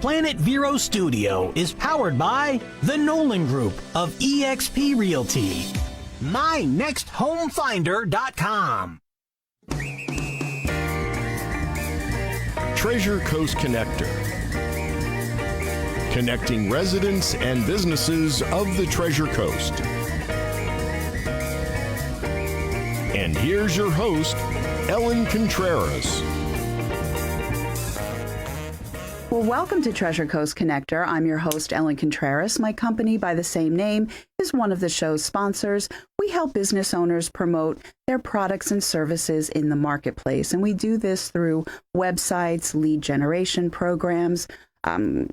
Planet Vero Studio is powered by the Nolan Group of eXp Realty. MyNextHomeFinder.com. Treasure Coast Connector. Connecting residents and businesses of the Treasure Coast. And here's your host, Ellen Contreras. Well, welcome to Treasure Coast Connector. I'm your host, Ellen Contreras. My company by the same name is one of the show's sponsors. We help business owners promote their products and services in the marketplace. And we do this through websites, lead generation programs,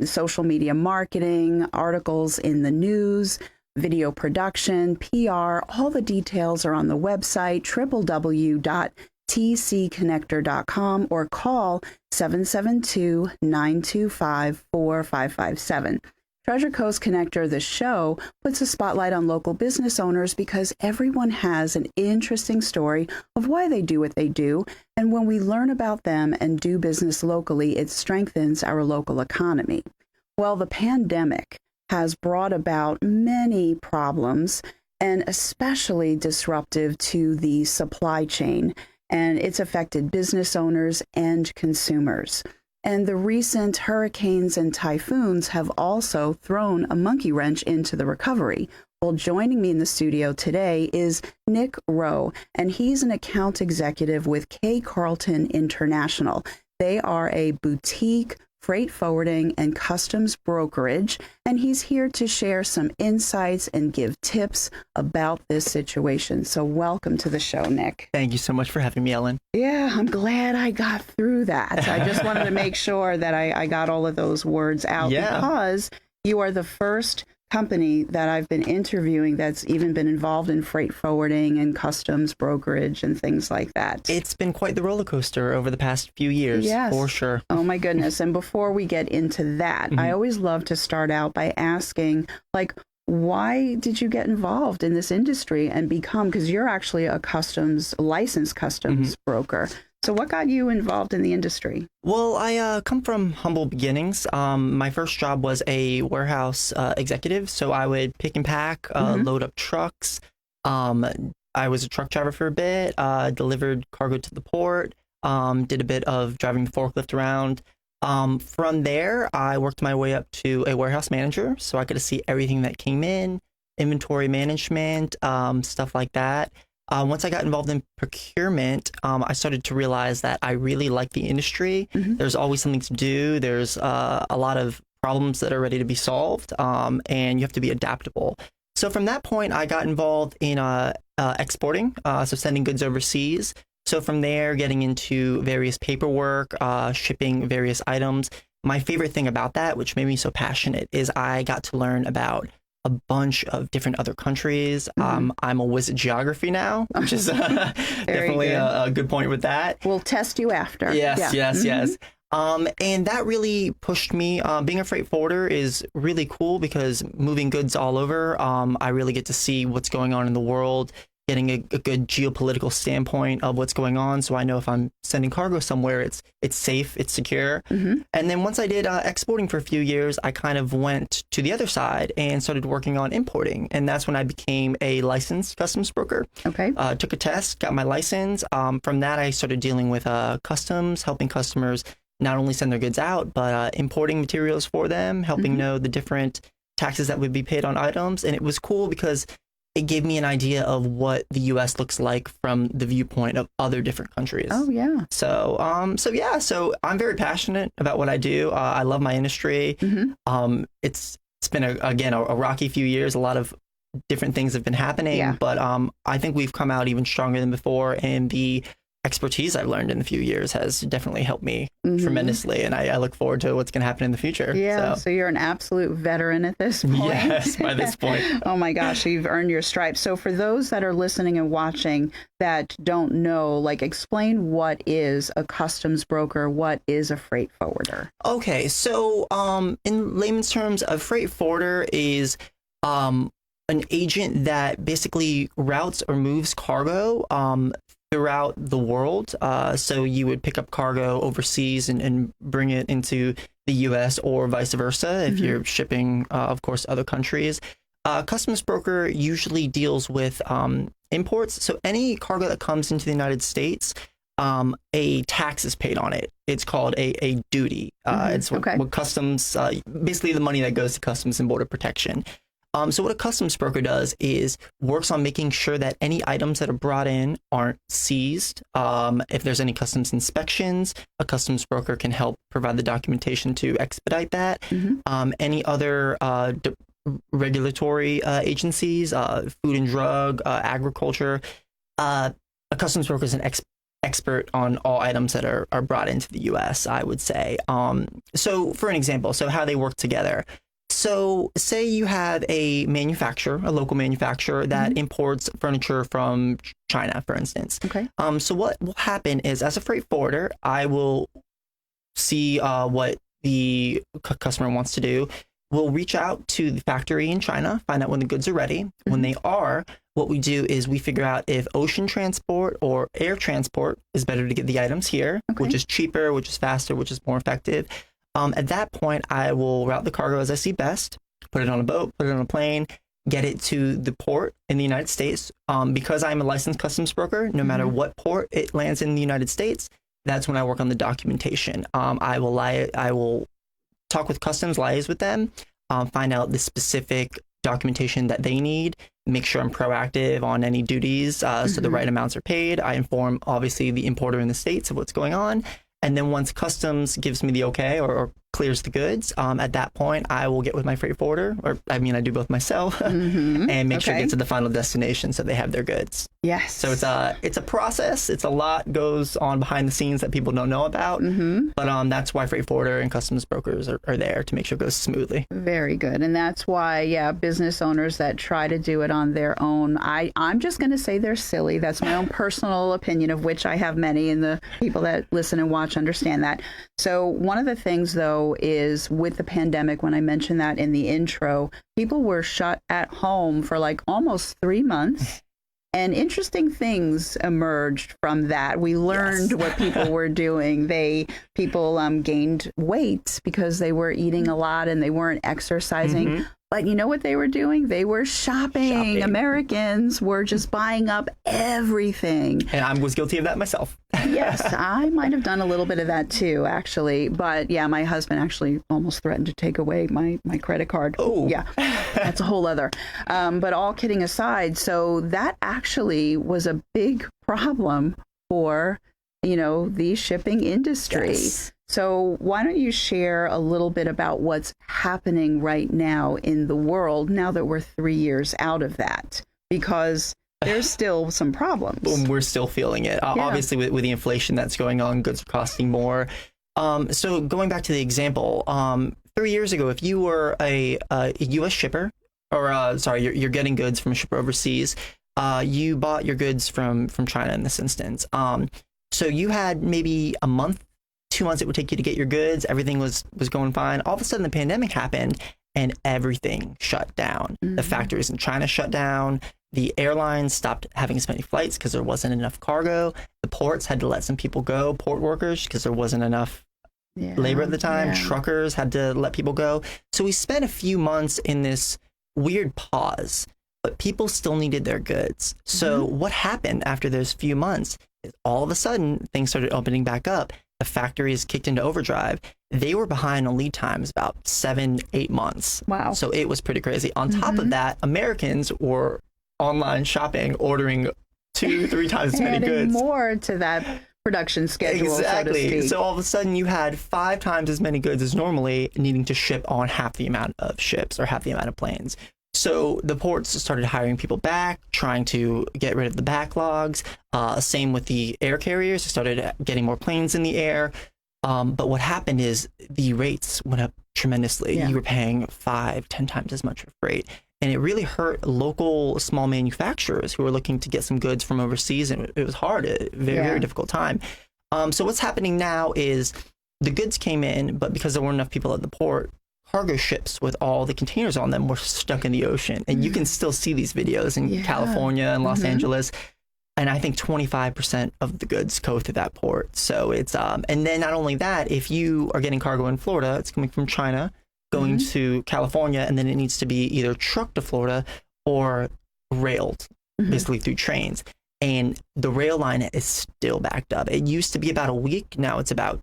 social media marketing, articles in the news, video production, PR. All the details are on the website, www.tcconnector.com, or call 772-925-4557. Treasure Coast Connector, the show, puts a spotlight on local business owners because everyone has an interesting story of why they do what they do. And when we learn about them and do business locally, it strengthens our local economy. Well, the pandemic has brought about many problems and especially disruptive to the supply chain. And it's affected business owners and consumers. And the recent hurricanes and typhoons have also thrown a monkey wrench into the recovery. Well, joining me in the studio today is Nick Rowe, and he's an account executive with KCarlton International. They are a boutique freight forwarding and customs brokerage, and he's here to share some insights and give tips about this situation. So welcome to the show, Nick. Thank you so much for having me, Ellen. Yeah, I'm glad I got through that. I just wanted to make sure that I got all of those words out because you are the first company that I've been interviewing that's even been involved in freight forwarding and customs brokerage and things like that. It's been quite the roller coaster over the past few years, yes, for sure. Oh my goodness. And before we get into that, I always love to start out by asking, why did you get involved in this industry and become, because you're actually a licensed customs broker. So what got you involved in the industry? Well, I come from humble beginnings. My first job was a warehouse executive. So I would pick and pack, load up trucks. I was a truck driver for a bit, delivered cargo to the port, did a bit of driving the forklift around. From there, I worked my way up to a warehouse manager. So I got to see everything that came in, inventory management, stuff like that. Once I got involved in procurement, I started to realize that I really like the industry. There's always something to do. There's a lot of problems that are ready to be solved, and you have to be adaptable. So from that point, I got involved in exporting, so sending goods overseas. So from there, getting into various paperwork, shipping various items. My favorite thing about that, which made me so passionate, is I got to learn about a bunch of different other countries. I'm a whiz at geography now, which is definitely a good point with that. We'll test you after. Yes. And that really pushed me. Being a freight forwarder is really cool because moving goods all over, I really get to see what's going on in the world, getting a good geopolitical standpoint of what's going on. So I know if I'm sending cargo somewhere, it's safe, it's secure. And then once I did exporting for a few years, I kind of went to the other side and started working on importing. And that's when I became a licensed customs broker. Okay. Took a test, got my license. From that, I started dealing with customs, helping customers not only send their goods out, but importing materials for them, helping know the different taxes that would be paid on items. And it was cool because it gave me an idea of what the U.S. looks like from the viewpoint of other different countries. Oh, yeah. So I'm very passionate about what I do. I love my industry. It's been, a rocky few years. A lot of different things have been happening, but I think we've come out even stronger than before. And the expertise I've learned in a few years has definitely helped me tremendously, and I look forward to what's going to happen in the future. Yeah, so you're an absolute veteran at this point. Yes, by this point. Oh my gosh, you've earned your stripes. So for those that are listening and watching that don't know, explain what is a customs broker, what is a freight forwarder? Okay, so in layman's terms, a freight forwarder is an agent that basically routes or moves cargo throughout the world. So you would pick up cargo overseas and bring it into the U.S. or vice versa if you're shipping, of course, other countries. Customs broker usually deals with imports. So any cargo that comes into the United States, a tax is paid on it. It's called a duty. It's what customs, basically the money that goes to Customs and Border Protection. So what a customs broker does is works on making sure that any items that are brought in aren't seized. If there's any customs inspections, a customs broker can help provide the documentation to expedite that. Any other regulatory agencies, food and drug, agriculture, a customs broker is an expert on all items that are brought into the U.S., I would say. So for an example, so how they work together. So say you have a manufacturer, a local manufacturer that imports furniture from China, for instance. So what will happen is, as a freight forwarder, I will see what the customer wants to do. We'll reach out to the factory in China, find out when the goods are ready. When they are, what we do is we figure out if ocean transport or air transport is better to get the items here, which is cheaper, which is faster, which is more effective. At that point, I will route the cargo as I see best, put it on a boat, put it on a plane, get it to the port in the United States. Because I'm a licensed customs broker, no matter what port it lands in the United States, that's when I work on the documentation. I will talk with customs, liaise with them, find out the specific documentation that they need, make sure I'm proactive on any duties so the right amounts are paid. I inform, obviously, the importer in the States of what's going on. And then once customs gives me the okay or clears the goods, at that point, I will get with my freight forwarder, or I mean, I do both myself, and make sure it gets to the final destination so they have their goods. Yes. So it's a process. It's a lot goes on behind the scenes that people don't know about. But that's why freight forwarder and customs brokers are there to make sure it goes smoothly. Very good. And that's why, business owners that try to do it on their own, I'm just going to say they're silly. That's my own personal opinion, of which I have many, and the people that listen and watch understand that. So one of the things, though, is with the pandemic, when I mentioned that in the intro, people were shut at home for like almost 3 months. And interesting things emerged from that. We learned what people were doing. People gained weight because they were eating a lot and they weren't exercising. But you know what they were doing? They were shopping. Americans were just buying up everything. And I was guilty of that myself. Yes, I might have done a little bit of that too, actually. But yeah, my husband actually almost threatened to take away my credit card. Oh. Yeah, that's a whole other. But all kidding aside, so that actually was a big problem for, the shipping industry. Yes. So why don't you share a little bit about what's happening right now in the world now that we're 3 years out of that? Because there's still some problems. We're still feeling it. Obviously, with the inflation that's going on, goods are costing more. So going back to the example, 3 years ago, if you were a U.S. shipper, or you're getting goods from a shipper overseas, you bought your goods from China in this instance. So you had maybe a month, 2 months it would take you to get your goods. Everything was going fine. All of a sudden, the pandemic happened and everything shut down. The factories in China shut down. The airlines stopped having as many flights because there wasn't enough cargo. The ports had to let some people go, port workers, because there wasn't enough labor at the time. Truckers had to let people go. So we spent a few months in this weird pause, but people still needed their goods. So what happened after those few months is all of a sudden things started opening back up. The factories kicked into overdrive. They were behind on lead times about 7-8 months. Wow. So it was pretty crazy. On top of that, Americans were online shopping, ordering 2-3 times as many goods. More to that production schedule, exactly. so to speak. So all of a sudden you had 5 times as many goods as normally, needing to ship on half the amount of ships or half the amount of planes. So the ports started hiring people back, trying to get rid of the backlogs. Same with the air carriers. They started getting more planes in the air. But what happened is the rates went up tremendously. You were paying 5-10 times as much for freight. And it really hurt local small manufacturers who were looking to get some goods from overseas. And it was hard, a very difficult time. So what's happening now is the goods came in, but because there weren't enough people at the port, cargo ships with all the containers on them were stuck in the ocean. And you can still see these videos in California and Los Angeles. And I think 25% of the goods go through that port. So it's, and then not only that, if you are getting cargo in Florida, it's coming from China, going to California, and then it needs to be either trucked to Florida or railed, basically through trains. And the rail line is still backed up. It used to be about a week. Now it's about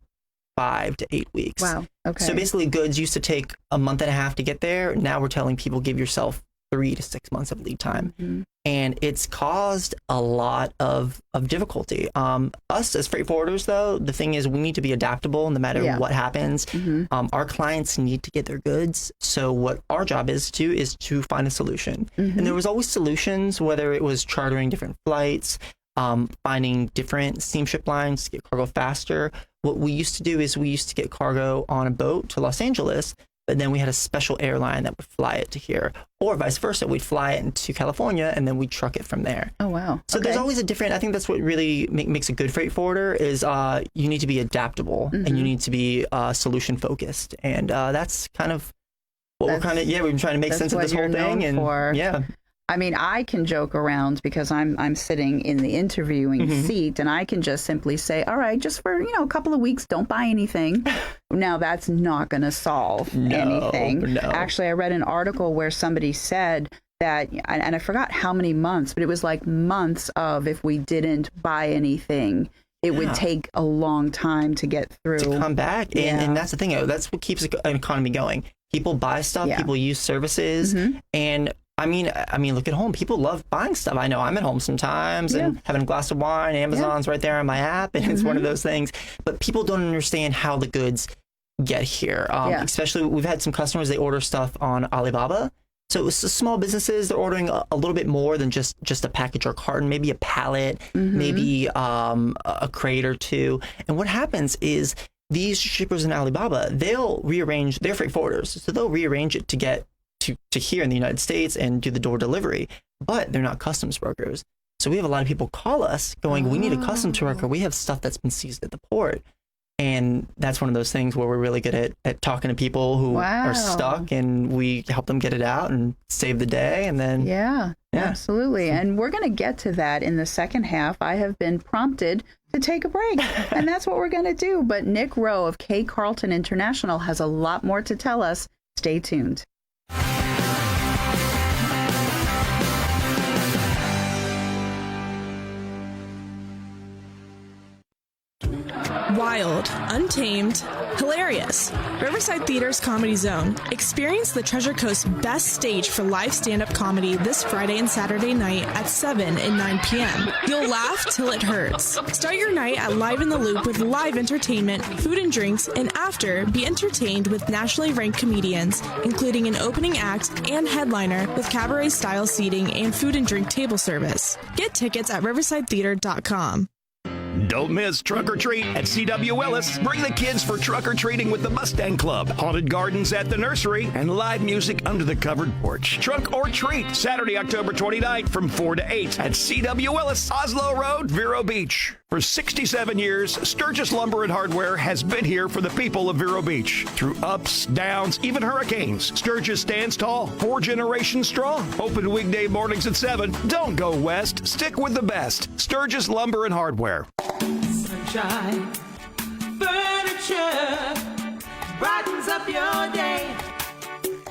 5 to 8 weeks. Wow. Okay. So basically goods used to take a month and a half to get there. Now we're telling people give yourself 3 to 6 months of lead time. And it's caused a lot of difficulty. Us as freight forwarders, though, the thing is we need to be adaptable no matter what happens. Our clients need to get their goods. So what our job is to find a solution. And there was always solutions, whether it was chartering different flights, finding different steamship lines to get cargo faster. What we used to do is we used to get cargo on a boat to Los Angeles, but then we had a special airline that would fly it to here, or vice versa. We'd fly it into California and then we'd truck it from there. Oh, wow. So there's always a different, I think that's what really makes a good freight forwarder is you need to be adaptable and you need to be solution focused. And that's kind of what we've been trying to make sense of this whole thing. And I mean, I can joke around because I'm sitting in the interviewing seat, and I can just simply say, all right, just for, a couple of weeks, don't buy anything. Now, that's not going to solve anything. No. Actually, I read an article where somebody said that, and I forgot how many months, but it was like months of if we didn't buy anything, it would take a long time to get through. To come back. And that's the thing. That's what keeps an economy going. People buy stuff, people use services, and I mean, look at home. People love buying stuff. I know I'm at home sometimes and having a glass of wine. Amazon's right there on my app, and it's one of those things. But people don't understand how the goods get here. Especially, we've had some customers, they order stuff on Alibaba. So it's the small businesses, they're ordering a little bit more than just a package or carton, maybe a pallet, maybe a crate or two. And what happens is these shippers in Alibaba, they'll rearrange, they're freight forwarders, so they'll rearrange it to get to here in the United States and do the door delivery, but they're not customs brokers. So we have a lot of people call us going, we need a customs broker. We have stuff that's been seized at the port. And that's one of those things where we're really good at talking to people who are stuck, and we help them get it out and save the day. And then absolutely. And we're going to get to that in the second half. I have been prompted to take a break, and that's what we're going to do. But Nick Rowe of KCarlton International has a lot more to tell us. Stay tuned. Wild, untamed, hilarious. Riverside Theater's Comedy Zone. Experience the Treasure Coast's best stage for live stand-up comedy this Friday and Saturday night at 7 and 9 p.m. You'll laugh till it hurts. Start your night at Live in the Loop with live entertainment, food and drinks, and after, be entertained with nationally ranked comedians, including an opening act and headliner with cabaret-style seating and food and drink table service. Get tickets at riversidetheater.com. Don't miss Truck or Treat at C.W. Willis. Bring the kids for Truck or Treating with the Mustang Club, haunted gardens at the nursery, and live music under the covered porch. Truck or Treat, Saturday, October 29th from 4 to 8 at C.W. Willis, Oslo Road, Vero Beach. For 67 years, Sturgis Lumber and Hardware has been here for the people of Vero Beach. Through ups, downs, even hurricanes, Sturgis stands tall, 4 generations strong. Open weekday mornings at 7. Don't go west. Stick with the best. Sturgis Lumber and Hardware. Sunshine Furniture brightens up your day.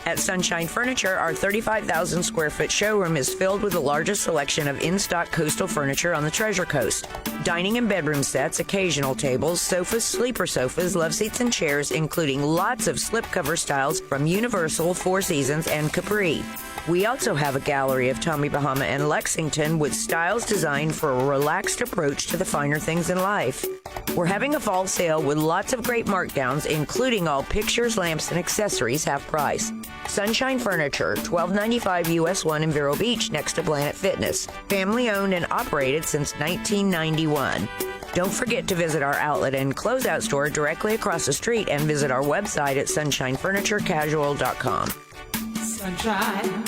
At Sunshine Furniture, our 35,000 square foot showroom is filled with the largest selection of in-stock coastal furniture on the Treasure Coast. Dining and bedroom sets, occasional tables, sofas, sleeper sofas, love seats, and chairs, including lots of slipcover styles from Universal, Four Seasons, and Capri. We also have a gallery of Tommy Bahama and Lexington with styles designed for a relaxed approach to the finer things in life. We're having a fall sale with lots of great markdowns, including all pictures, lamps, and accessories half price. Sunshine Furniture, $12.95 US 1 in Vero Beach next to Planet Fitness. Family owned and operated since 1991. Don't forget to visit our outlet and closeout store directly across the street and visit our website at sunshinefurniturecasual.com. Sunshine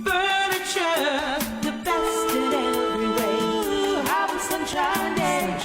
Furniture, the best in every way. Have a sunshine day.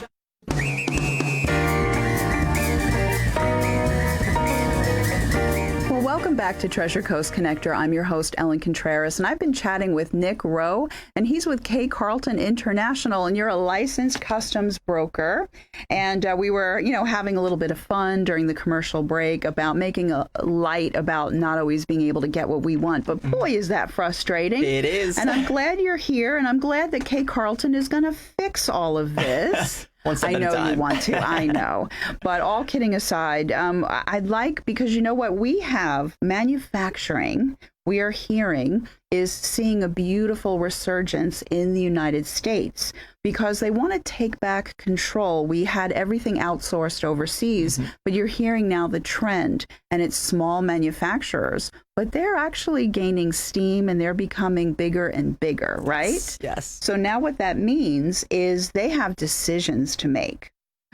Well, welcome Welcome back to Treasure Coast Connector. I'm your host, Ellen Contreras, and I've been chatting with Nick Rowe, and he's with KCarlton International, and you're a licensed customs broker. And we were, having a little bit of fun during the commercial break about making a light about not always being able to get what we want. But boy, is that frustrating. It is. And I'm glad you're here, and I'm glad that KCarlton is going to fix all of this. I know you want to. I know. But all kidding aside, I'd like, because you know what? We have manufacturing, we are hearing, is seeing a beautiful resurgence in the United States because they want to take back control. We had everything outsourced overseas, but you're hearing now the trend, and it's small manufacturers, but they're actually gaining steam and they're becoming bigger and bigger, right? Yes. So now what that means is they have decisions to make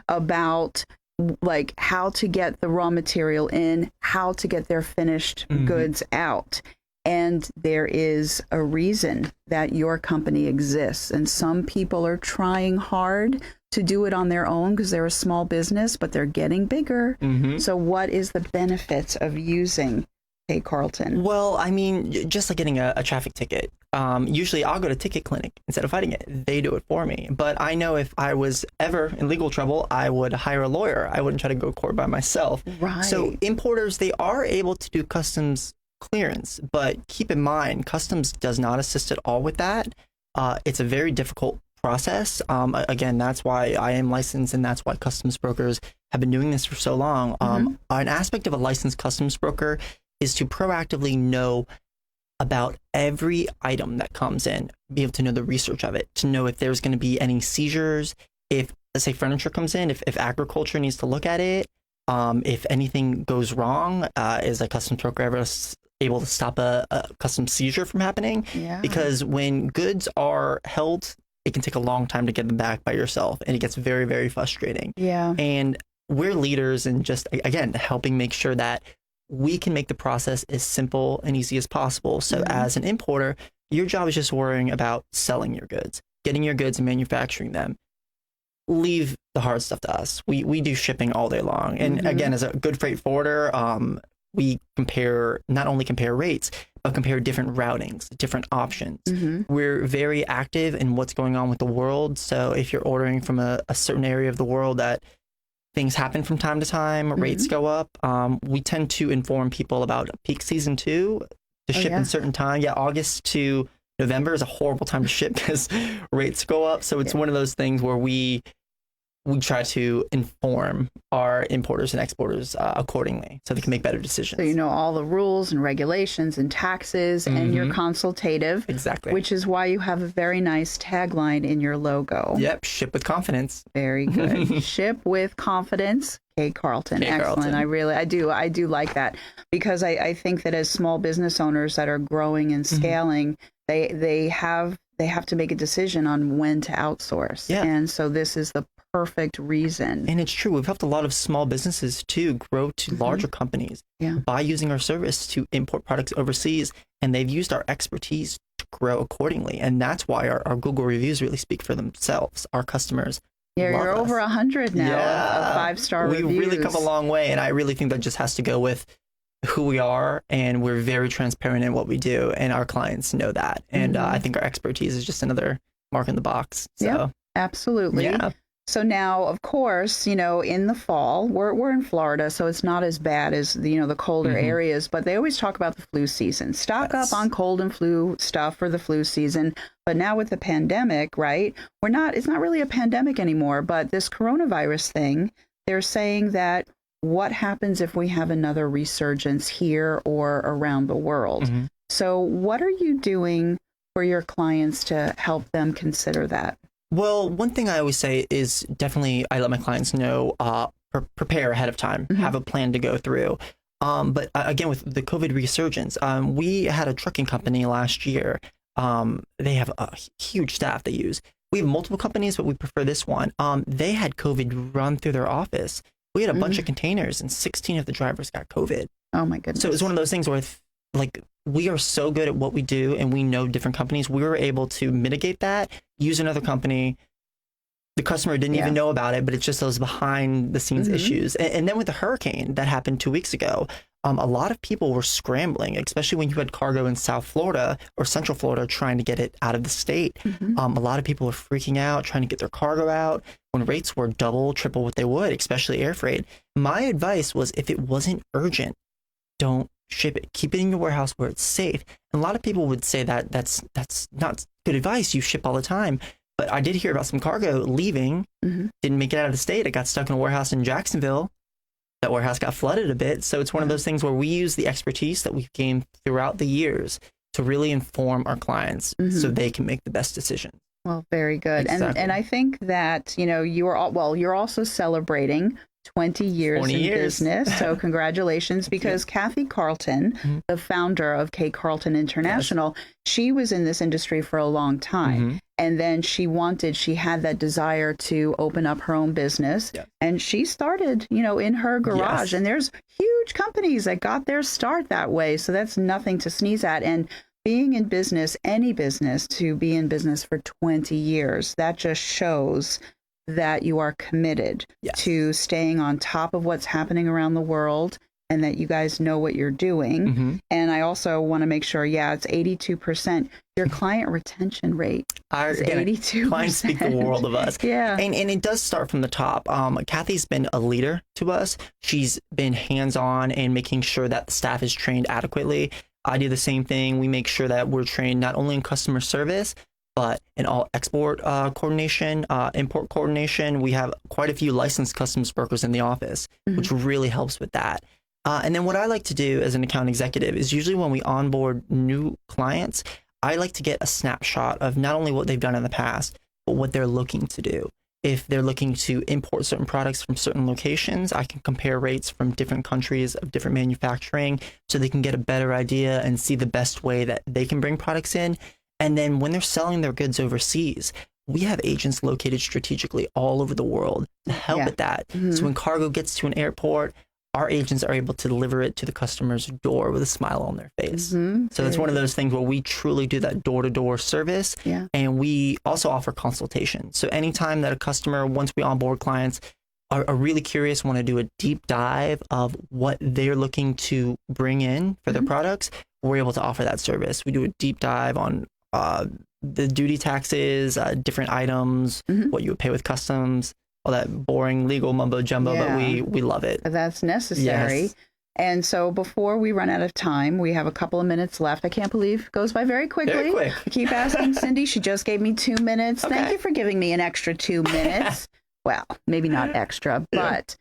about like how to get the raw material in, how to get their finished goods out. And there is a reason that your company exists. And some people are trying hard to do it on their own because they're a small business, but they're getting bigger. So what is the benefits of using KCarlton? Well, I mean, just like getting a traffic ticket. Usually I'll go to Ticket Clinic instead of fighting it. They do it for me. But I know if I was ever in legal trouble, I would hire a lawyer. I wouldn't try to go to court by myself. Right. So importers, they are able to do customs clearance, but keep in mind, customs does not assist at all with that. It's a very difficult process. Again, that's why I am licensed, and that's why customs brokers have been doing this for so long. An aspect of a licensed customs broker is to proactively know about every item that comes in, be able to know the research of it, to know if there's going to be any seizures, if, let's say, furniture comes in, if agriculture needs to look at it, if anything goes wrong, is a customs broker ever able to stop a customs seizure from happening? Yeah. Because when goods are held, it can take a long time to get them back by yourself, and it gets very, very frustrating. Yeah. And we're leaders in just, again, helping make sure that we can make the process as simple and easy as possible. So as an importer, your job is just worrying about selling your goods, getting your goods and manufacturing them. Leave the hard stuff to us. We do shipping all day long. And again, as a good freight forwarder, we not only compare rates, but compare different routings, different options. We're very active in what's going on with the world. So if you're ordering from a certain area of the world that things happen from time to time, rates go up, we tend to inform people about peak season too, to ship in certain time. Yeah, August to November is a horrible time to ship because rates go up. So it's one of those things where we try to inform our importers and exporters accordingly so they can make better decisions. So you know all the rules and regulations and taxes, and you're consultative. Exactly. Which is why you have a very nice tagline in your logo. Yep, ship with confidence. Very good. Ship with confidence. KCarlton. Excellent. I do like that, because I think that as small business owners that are growing and scaling, they have to make a decision on when to outsource. Yeah. And so this is the perfect reason. And it's true. We've helped a lot of small businesses to grow to larger companies by using our service to import products overseas. And they've used our expertise to grow accordingly. And that's why our Google reviews really speak for themselves. Our customers Yeah, love you're us. over 100 now of 5-star reviews. We really come a long way. And I really think that just has to go with who we are, and we're very transparent in what we do, and our clients know that. And I think our expertise is just another mark in the box. So, yeah, absolutely. Yeah. So now, of course, in the fall, we're in Florida, so it's not as bad as the colder areas, but they always talk about the flu season. Stock up on cold and flu stuff for the flu season. But now with the pandemic, right, it's not really a pandemic anymore, but this coronavirus thing, they're saying that what happens if we have another resurgence here or around the world? So what are you doing for your clients to help them consider that? Well, one thing I always say is definitely I let my clients know, prepare ahead of time, have a plan to go through. But again, with the COVID resurgence, we had a trucking company last year. They have a huge staff they use. We have multiple companies, but we prefer this one. They had COVID run through their office. We had a bunch of containers, and 16 of the drivers got COVID. Oh, my goodness. So it was one of those things where, we are so good at what we do, and we know different companies. We were able to mitigate that, use another company. The customer didn't even know about it, but it's just those behind the scenes issues. And then with the hurricane that happened 2 weeks ago, a lot of people were scrambling, especially when you had cargo in South Florida or Central Florida trying to get it out of the state. A lot of people were freaking out, trying to get their cargo out when rates were double, triple what they would, especially air freight. My advice was, if it wasn't urgent, don't ship it. Keep it in your warehouse where it's safe. And a lot of people would say that that's not good advice. You ship all the time. But I did hear about some cargo leaving, didn't make it out of the state. It got stuck in a warehouse in Jacksonville. That warehouse got flooded a bit. So it's one of those things where we use the expertise that we've gained throughout the years to really inform our clients so they can make the best decision. Well, very good. Exactly. And I think that, you're also celebrating 20 years in business. So congratulations, because KCarlton, the founder of KCarlton International, she was in this industry for a long time. And then she had that desire to open up her own business. And she started, in her garage. And there's huge companies that got their start that way. So that's nothing to sneeze at. And being in business, any business, to be in business for 20 years, that just shows that you are committed to staying on top of what's happening around the world, and that you guys know what you're doing. And I also want to make sure, it's 82%. Your client retention rate is 82%. Clients speak the world of us. And it does start from the top. Kathy's been a leader to us. She's been hands-on in making sure that the staff is trained adequately. I do the same thing. We make sure that we're trained not only in customer service, but in all export coordination, import coordination. We have quite a few licensed customs brokers in the office, which really helps with that. And then what I like to do as an account executive is, usually when we onboard new clients, I like to get a snapshot of not only what they've done in the past, but what they're looking to do. If they're looking to import certain products from certain locations, I can compare rates from different countries of different manufacturing, so they can get a better idea and see the best way that they can bring products in. And then when they're selling their goods overseas, we have agents located strategically all over the world to help with that. So when cargo gets to an airport, our agents are able to deliver it to the customer's door with a smile on their face. So it's one of those things where we truly do that door-to-door service. And we also offer consultation. So anytime that a customer, once we onboard clients, are really curious, want to do a deep dive of what they're looking to bring in for their products, we're able to offer that service. We do a deep dive on the duty taxes, different items, what you would pay with customs, all that boring legal mumbo jumbo, but we love it. That's necessary. And so before we run out of time, we have a couple of minutes left. I can't believe it goes by very quickly. Very quick. I keep asking Cindy. She just gave me 2 minutes. Thank you for giving me an extra 2 minutes. Well, maybe not extra, but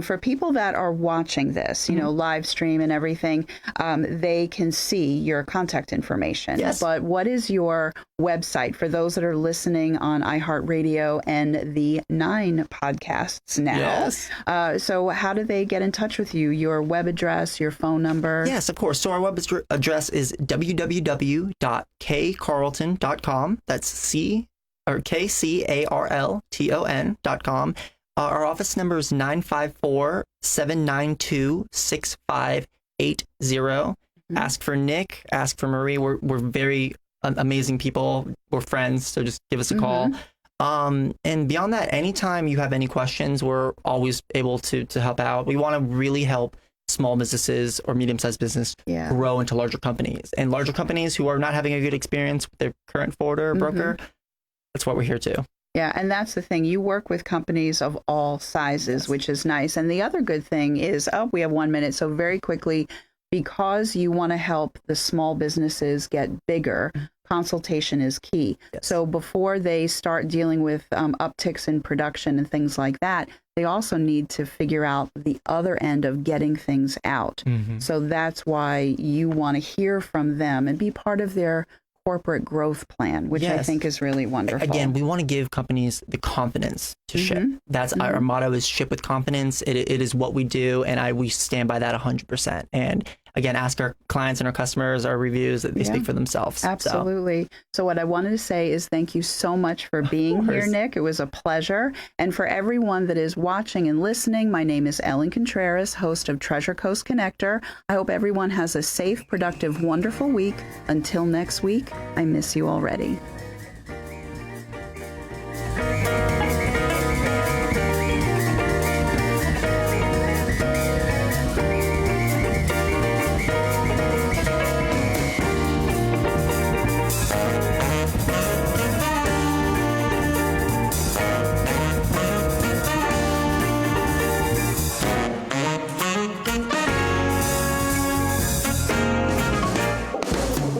for people that are watching this, live stream and everything, they can see your contact information. But what is your website for those that are listening on iHeartRadio and the 9 podcasts now? So how do they get in touch with you? Your web address, your phone number? Yes, of course. So our web address is www.kcarlton.com. That's KCarlton.com. Our office number is 954-792-6580. Ask for Nick, ask for Marie. We're very amazing people. We're friends, so just give us a call. And beyond that, anytime you have any questions, we're always able to help out. We want to really help small businesses or medium-sized business grow into larger companies. And larger companies who are not having a good experience with their current forwarder or broker, that's what we're here to. Yeah, and that's the thing. You work with companies of all sizes, which is nice. And the other good thing is, we have 1 minute. So very quickly, because you want to help the small businesses get bigger, consultation is key. So before they start dealing with upticks in production and things like that, they also need to figure out the other end of getting things out. So that's why you want to hear from them and be part of their corporate growth plan, which I think is really wonderful. Again, we want to give companies the confidence to ship. That's our motto, is ship with confidence. It is what we do, and we stand by that 100%. And again, ask our clients and our customers, our reviews, that they speak for themselves. Absolutely. So what I wanted to say is thank you so much for being here, Nick. It was a pleasure. And for everyone that is watching and listening, my name is Ellen Contreras, host of Treasure Coast Connector. I hope everyone has a safe, productive, wonderful week. Until next week, I miss you already.